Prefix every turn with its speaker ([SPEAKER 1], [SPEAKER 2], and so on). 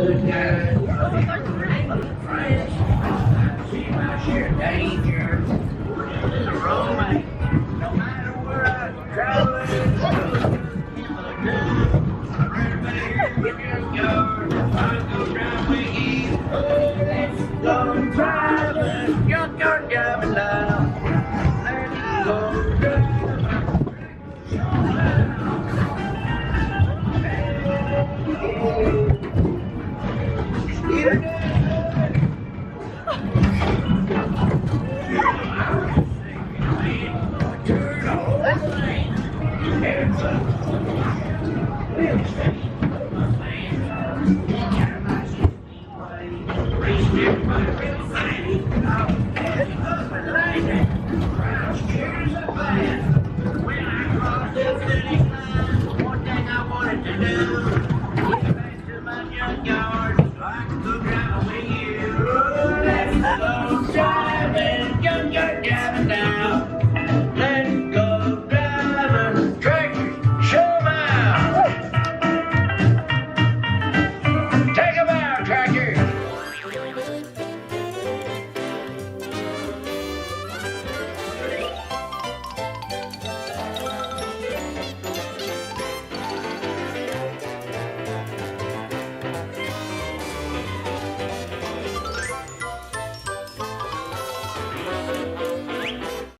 [SPEAKER 1] Junkyard Jamboree now. Let's go. One thing I wanted to do, get back to my junkyard so I can go driving with you. Let's go driving, junkyard driving down.